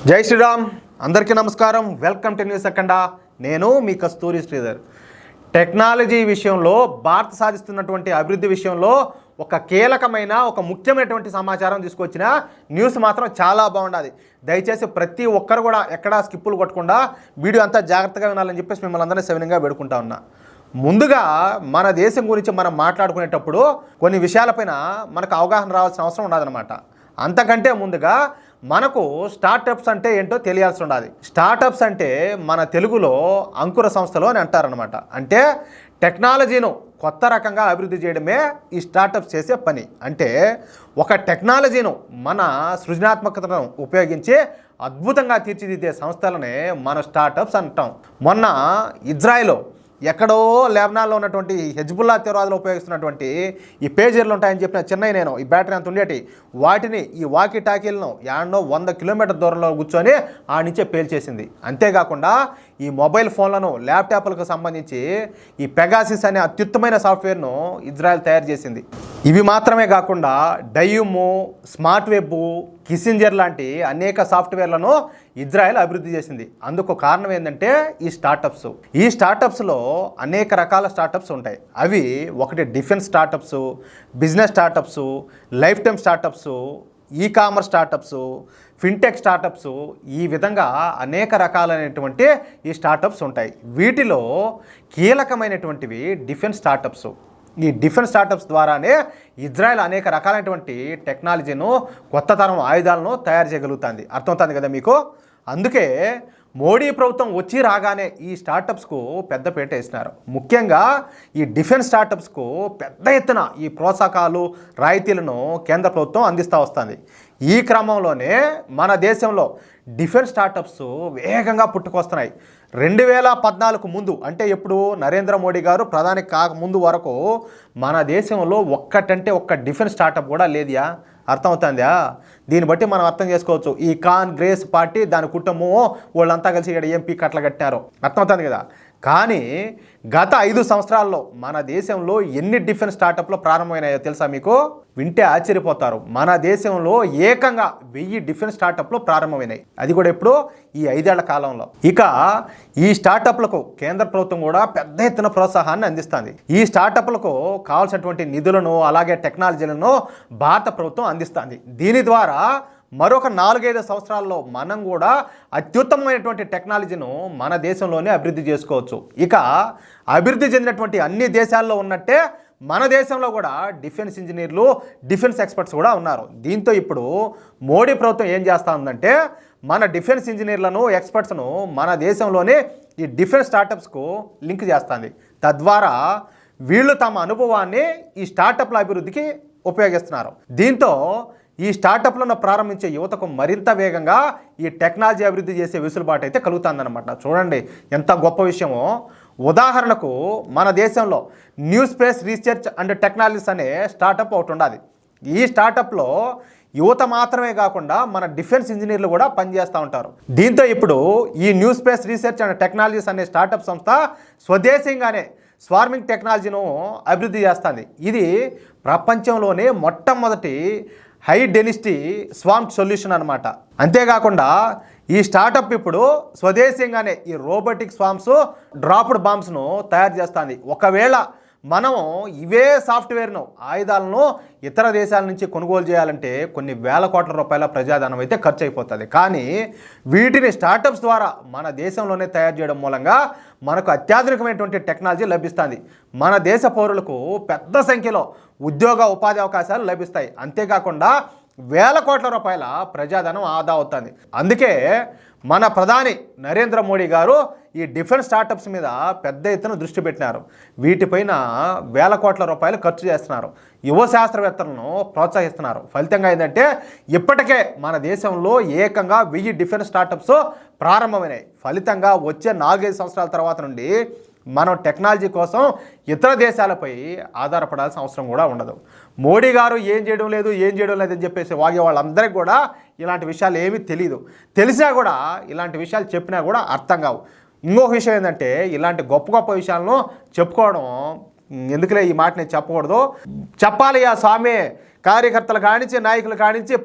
జై శ్రీరామ్. అందరికీ నమస్కారం. వెల్కమ్ టు న్యూస్ అఖండ. నేను మీ కస్తూరి శ్రీధర్. టెక్నాలజీ విషయంలో భారత్ సాధిస్తున్నటువంటి అభివృద్ధి విషయంలో ఒక కీలకమైన ఒక ముఖ్యమైనటువంటి సమాచారం తీసుకొచ్చిన న్యూస్ మాత్రం చాలా బాగుండాలి. దయచేసి ప్రతి ఒక్కరు కూడా ఎక్కడా స్కిప్పులు కొట్టకుండా వీడియో అంతా జాగ్రత్తగా వినాలని చెప్పేసి మిమ్మల్ని అందరినీ సవినంగా వేడుకుంటా ఉన్నా. ముందుగా మన దేశం గురించి మనం మాట్లాడుకునేటప్పుడు కొన్ని విషయాలపైన మనకు అవగాహన రావాల్సిన అవసరం ఉండదన్నమాట. అంతకంటే ముందుగా మనకు స్టార్టప్స్ అంటే ఏంటో తెలియాల్సి ఉండాలి. స్టార్టప్స్ అంటే మన తెలుగులో అంకుర సంస్థలు అని అంటారనమాట. అంటే టెక్నాలజీను కొత్త రకంగా అభివృద్ధి చేయడమే ఈ స్టార్టప్స్ చేసే పని. అంటే ఒక టెక్నాలజీను మన సృజనాత్మకతను ఉపయోగించి అద్భుతంగా తీర్చిదిద్దే సంస్థలనే మన స్టార్టప్స్ అంటాం. మొన్న ఇజ్రాయెల్ ఎక్కడో లెబనాన్లో ఉన్నటువంటి హెజ్బుల్లా తీవ్రవాదులు ఉపయోగిస్తున్నటువంటి ఈ పేజర్లు ఉంటాయని చెప్పిన చెన్నై నేను ఈ బ్యాటరీ అంత ఉండేటి వాటిని ఈ వాకీ టాకీలను యాడనో 100 కిలోమీటర్ దూరంలో కూర్చొని ఆ నుంచే పేల్చేసింది. అంతేకాకుండా ఈ మొబైల్ ఫోన్లను ల్యాప్టాప్లకు సంబంధించి ఈ పెగాసిస్ అనే అత్యుత్తమైన సాఫ్ట్వేర్ను ఇజ్రాయెల్ తయారు చేసింది. ఇవి మాత్రమే కాకుండా డయ్యూము, స్మార్ట్ వెబ్, కిసింజర్ లాంటి అనేక సాఫ్ట్వేర్లను ఇజ్రాయెల్ అభివృద్ధి చేసింది. అందుకు కారణం ఏంటంటే ఈ స్టార్టప్స్. ఈ స్టార్టప్స్లో అనేక రకాల స్టార్టప్స్ ఉంటాయి. అవి ఒకటి defence startups, business startups, life time startups, e commerce startups, fintech startups, ఈ విధంగా అనేక రకాలైనటువంటి ఈ స్టార్టప్స్ ఉంటాయి. వీటిలో కీలకమైనటువంటివి డిఫెన్స్ స్టార్టప్స్. ఈ డిఫెన్స్ స్టార్టప్స్ ద్వారానే ఇజ్రాయెల్ అనేక రకాలైనటువంటి టెక్నాలజీను, కొత్త తరం ఆయుధాలను తయారు చేయగలుగుతుంది. అర్థమవుతుంది కదా మీకు. అందుకే మోడీ ప్రభుత్వం వచ్చి రాగానే ఈ స్టార్టప్స్కు పెద్దపీట వేసినారు. ముఖ్యంగా ఈ డిఫెన్స్ స్టార్టప్స్కు పెద్ద ఎత్తున ఈ ప్రోత్సాహకాలు, రాయితీలను కేంద్ర ప్రభుత్వం అందిస్తూ వస్తుంది. ఈ క్రమంలోనే మన దేశంలో డిఫెన్స్ స్టార్టప్స్ వేగంగా పుట్టుకొస్తున్నాయి. 2014 ముందు, అంటే ఎప్పుడు నరేంద్ర మోడీ గారు ప్రధాని కాకముందు వరకు మన దేశంలో ఒక్క డిఫెన్స్ స్టార్టప్ కూడా లేదుయా. అర్థమవుతుందా? దీన్ని బట్టి మనం అర్థం చేసుకోవచ్చు ఈ కాంగ్రెస్ పార్టీ, దాని కుటుంబం వాళ్ళంతా కలిసి ఇక్కడ ఎంపీ కట్టలు కట్టినారు. అర్థమవుతుంది కదా. కానీ గత 5 సంవత్సరాల్లో మన దేశంలో ఎన్ని డిఫెన్స్ స్టార్టప్లు ప్రారంభమైనాయో తెలుసా మీకు? వింటే ఆశ్చర్యపోతారు. మన దేశంలో ఏకంగా 1000 డిఫెన్స్ స్టార్టప్లు ప్రారంభమైనాయి. అది కూడా ఇప్పుడు ఈ 5 ఏళ్ల కాలంలో. ఇక ఈ స్టార్టప్లకు కేంద్ర ప్రభుత్వం కూడా పెద్ద ఎత్తున ప్రోత్సాహాన్ని అందిస్తుంది. ఈ స్టార్టప్లకు కావాల్సినటువంటి నిధులను, అలాగే టెక్నాలజీలను భారత ప్రభుత్వం అందిస్తుంది. దీని ద్వారా మరొక 4-5 సంవత్సరాల్లో మనం కూడా అత్యుత్తమమైనటువంటి టెక్నాలజీను మన దేశంలోనే అభివృద్ధి చేసుకోవచ్చు. ఇక అభివృద్ధి చెందినటువంటి అన్ని దేశాల్లో ఉన్నట్టే మన దేశంలో కూడా డిఫెన్స్ ఇంజనీర్లు, డిఫెన్స్ ఎక్స్పర్ట్స్ కూడా ఉన్నారు. దీంతో ఇప్పుడు మోడీ ప్రభుత్వం ఏం చేస్తూ ఉందంటే మన డిఫెన్స్ ఇంజనీర్లను, ఎక్స్పర్ట్స్ను మన దేశంలోనే ఈ డిఫెన్స్ స్టార్టప్స్కు లింక్ చేస్తుంది. తద్వారా వీళ్ళు తమ అనుభవాన్ని ఈ స్టార్టప్ల అభివృద్ధికి ఉపయోగిస్తున్నారు. దీంతో ఈ స్టార్టప్లను ప్రారంభించే యువతకు మరింత వేగంగా ఈ టెక్నాలజీ అభివృద్ధి చేసే వెసులుబాటు అయితే కలుగుతుందన్నమాట. చూడండి ఎంత గొప్ప విషయమో. ఉదాహరణకు మన దేశంలో new space research and technologies అనే స్టార్టప్ ఒకటి ఉండాలి. ఈ స్టార్టప్లో యువత మాత్రమే కాకుండా మన డిఫెన్స్ ఇంజనీర్లు కూడా పనిచేస్తూ ఉంటారు. దీంతో ఇప్పుడు ఈ new space research and technologies అనే స్టార్టప్ సంస్థ స్వదేశంగానే స్వార్మింగ్ టెక్నాలజీను అభివృద్ధి చేస్తుంది. ఇది ప్రపంచంలోనే మొట్టమొదటి హై డెన్సిటీ స్వామ్ సొల్యూషన్ అనమాట. అంతేకాకుండా ఈ స్టార్టప్ ఇప్పుడు స్వదేశంగానే ఈ రోబోటిక్ స్వామ్స్, డ్రాప్డ్ బాంబ్స్ను తయారు చేస్తుంది. ఒకవేళ మనం ఇవే సాఫ్ట్వేర్ను, ఆయుధాలను ఇతర దేశాల నుంచి కొనుగోలు చేయాలంటే కొన్ని వేల కోట్ల రూపాయల ప్రజాధనం అయితే ఖర్చు అయిపోతుంది. కానీ వీటిని స్టార్టప్స్ ద్వారా మన దేశంలోనే తయారు చేయడం మూలంగా మనకు అత్యాధునికమైనటువంటి టెక్నాలజీ లభిస్తుంది. మన దేశ పౌరులకు పెద్ద సంఖ్యలో ఉద్యోగ, ఉపాధి అవకాశాలు లభిస్తాయి. అంతేకాకుండా వేల కోట్ల రూపాయల ప్రజాధనం ఆదా అవుతుంది. అందుకే మన ప్రధాని నరేంద్ర మోడీ గారు ఈ డిఫెన్స్ స్టార్టప్స్ మీద పెద్ద ఎత్తున దృష్టి పెట్టినారు. వీటిపైన వేల కోట్ల రూపాయలు ఖర్చు చేస్తున్నారు. యువ శాస్త్రవేత్తలను ప్రోత్సహిస్తున్నారు. ఫలితంగా ఏంటంటే ఇప్పటికే మన దేశంలో ఏకంగా 1000 డిఫెన్స్ స్టార్టప్స్ ప్రారంభమైనాయి. ఫలితంగా వచ్చే 4-5 సంవత్సరాల తర్వాత నుండి మనం టెక్నాలజీ కోసం ఇతర దేశాలపై ఆధారపడాల్సిన అవసరం కూడా ఉండదు. మోడీ గారు ఏం చేయడం లేదని చెప్పేసి వాగే వాళ్ళందరికీ కూడా ఇలాంటి విషయాలు ఏమీ తెలియదు. తెలిసినా కూడా ఇలాంటి విషయాలు చెప్పినా కూడా అర్థం కావు. ఇంకొక విషయం ఏంటంటే ఇలాంటి గొప్ప గొప్ప విషయాలను చెప్పుకోవడం ఎందుకులే, ఈ మాట నేను చెప్పకూడదు. చెప్పాలి ఆ స్వామి, కార్యకర్తలు కానించి, నాయకులు కానించి,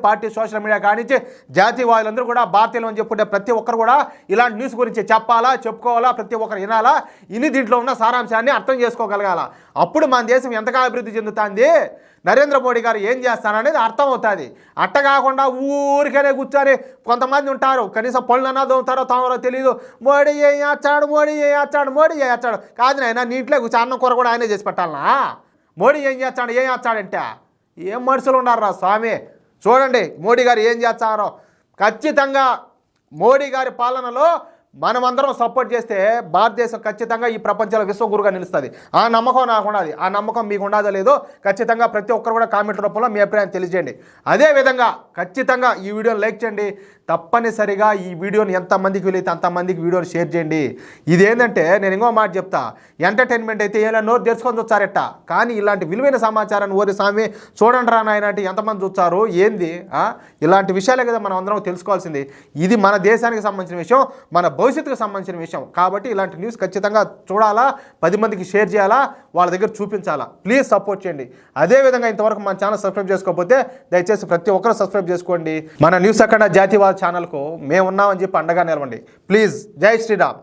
పార్టీ సోషల్ మీడియా కానించి, జాతీయవాదులందరూ కూడా భారతీయులు అని చెప్పుకుంటే ప్రతి ఒక్కరు కూడా ఇలాంటి న్యూస్ గురించి చెప్పాలా, చెప్పుకోవాలా, ప్రతి ఒక్కరు వినాలా, ఇన్ని దీంట్లో ఉన్న సారాంశాన్ని అర్థం చేసుకోగలగాల. అప్పుడు మన దేశం ఎంతగా అభివృద్ధి చెందుతుంది, నరేంద్ర మోడీ గారు ఏం చేస్తారనేది అర్థం అవుతుంది. అట్ట కాకుండా ఊరికనే కూర్చొని కొంతమంది ఉంటారు, కనీసం పళ్ళు అన్నా దోముతారో తామరో తెలియదు, మోడీ ఏం చేస్తాడు కాదు నాయన, నీ ఇంట్లో కూర్చో అన్నం కూర కూడా ఆయనే చేసి పెట్టాలనా? మోడీ ఏం చేస్తాడంటే ఏం మనుషులు ఉన్నారా స్వామి. చూడండి మోడీ గారు ఏం చేస్తారో. ఖచ్చితంగా మోడీ గారి పాలనలో మనమందరం సపోర్ట్ చేస్తే భారతదేశం ఖచ్చితంగా ఈ ప్రపంచంలో విశ్వగురుగా నిలుస్తుంది. ఆ నమ్మకం నాకు ఉన్నది. ఆ నమ్మకం మీకు ఉండదో లేదో ఖచ్చితంగా ప్రతి ఒక్కరు కూడా కామెంట్ రూపంలో మీ అభిప్రాయం తెలియజేయండి. అదేవిధంగా ఖచ్చితంగా ఈ వీడియోని లైక్ చేయండి. తప్పనిసరిగా ఈ వీడియోని ఎంతమందికి వీలైతే అంతమందికి వీడియోని షేర్ చేయండి. ఇదేంటంటే నేను ఇంకో మాట చెప్తా, ఎంటర్టైన్మెంట్ అయితే ఏమైనా నోరు తెరుచుకొని చూస్తారట, కానీ ఇలాంటి విలువైన సమాచారాన్ని ఓరి స్వామి చూడండి రా నాయన అంటే ఎంతమంది చూస్తారు ఏంది? ఇలాంటి విషయాలే కదా మనం అందరం తెలుసుకోవాల్సింది. ఇది మన దేశానికి సంబంధించిన విషయం, మన భవిష్యత్తుకు సంబంధించిన విషయం. కాబట్టి ఇలాంటి న్యూస్ ఖచ్చితంగా చూడాలా, 10 మందికి షేర్ చేయాలా, వాళ్ళ దగ్గర చూపించాలా. ప్లీజ్ సపోర్ట్ చేయండి. అదేవిధంగా ఇంతవరకు మన ఛానల్ సబ్స్క్రైబ్ చేసుకోకపోతే దయచేసి ప్రతి ఒక్కరు సబ్స్క్రైబ్ చేసుకోండి. మన న్యూస్ అక్కడ జాతీయవాద ఛానల్కు మేము ఉన్నామని చెప్పి అండగా నిలవండి. ప్లీజ్. జై శ్రీరామ్.